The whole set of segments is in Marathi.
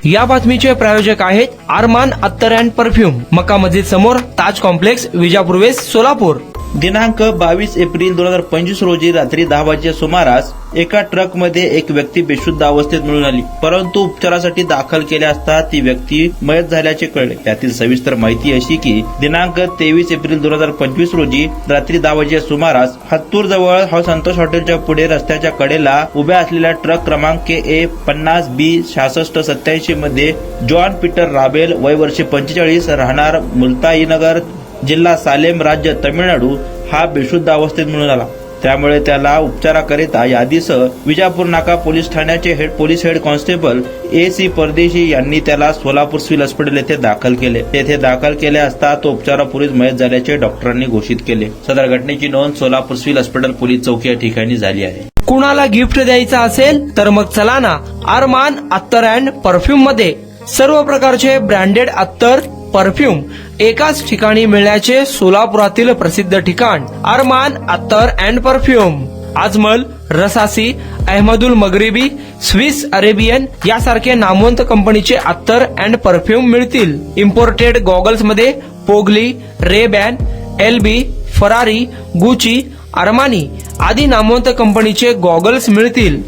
या बातमीचे प्रायोजक आहेत अरमान अत्तर अँड परफ्यूम, मक्का मस्जिद समोर, ताज कॉम्प्लेक्स, विजापूर वेस्ट, सोलापूर। दिनांक 22 एप्रिल 2025 रोजी रात्री 10 वाजेच्या सुमारास एका ट्रकमध्ये एक व्यक्ती बेशुद्ध अवस्थेत मिळून आली, परंतु उपचारासाठी दाखल केले असता ती व्यक्ती मयत झाल्याचे कळले। त्यातील सविस्तर माहिती अशी की दिनांक 23 एप्रिल 2025 रोजी रात्री 10 वाजेच्या सुमारास हत्तूर जवळ संतोष हॉटेलच्या पुढे रस्त्याच्या कडेला उभ्या असलेल्या ट्रक क्रमांक KA 50B6687 मध्ये जॉन पीटर राबेल, वय वर्षे 45, राहणार मुल्ताईनगर, जिल्हा सालेम, राज्य तमिळनाडू हा बेशुद्ध अवस्थेत मिळून आला। त्यामुळे त्याला उपचाराकरिता यादीसह विजापूर नाका पोलीस ठाण्याचे पोलीस हेड कॉन्स्टेबल AC परदेशी यांनी त्याला सोलापूर सिव्हिल हॉस्पिटल येथे दाखल केले। तेथे दाखल केले असता तो उपचारापूर्वीच मयत झाल्याचे डॉक्टरांनी घोषित केले। सदर घटनेची नोंद सोलापूर सिव्हिल हॉस्पिटल पोलीस चौकी या ठिकाणी झाली आहे। कुणाला गिफ्ट द्यायचं असेल तर मग चला ना अरमान अत्तर अँड परफ्यूम मध्ये सर्व प्रकारचे ब्रँडेड अत्तर परफ्यूम एकाच ठिकाणी मिळण्याचे सोलापुरातील प्रसिद्ध ठिकाण अरमान अत्तर and perfume. Ajmal, Rasasi, Ahmadul Maghribi, Swiss Arabian यासारखे नामवंत कंपनीचे अत्तर अँड परफ्यूम मिळतील। इम्पोर्टेड गॉगल्स मध्ये पोगली, Ray Ban, LB, Ferrari, Gucci, Armani आदी नामवंत कंपनीचे गॉगल्स मिळतील।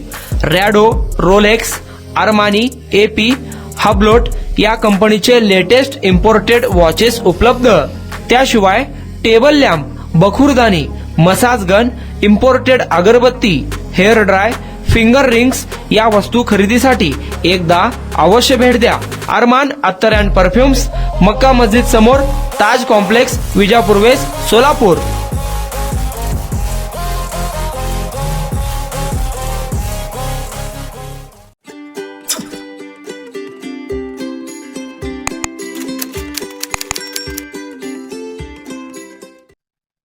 Rado, Rolex, Armani, AP, Hublot या कंपनीचे लेटेस्ट इम्पोर्टेड वॉचेस उपलब्ध। त्याशिवाय टेबल लॅम्प, बखुरदानी, मसाज गन, इम्पोर्टेड अगरबत्ती, हेअर ड्राय, फिंगर रिंग्स या वस्तू खरेदीसाठी एकदा अवश्य भेट द्या। अरमान अत्तर अँड परफ्यूम्स, मक्का मस्जिद समोर, ताज कॉम्प्लेक्स, विजापूर वेस्ट, सोलापूर।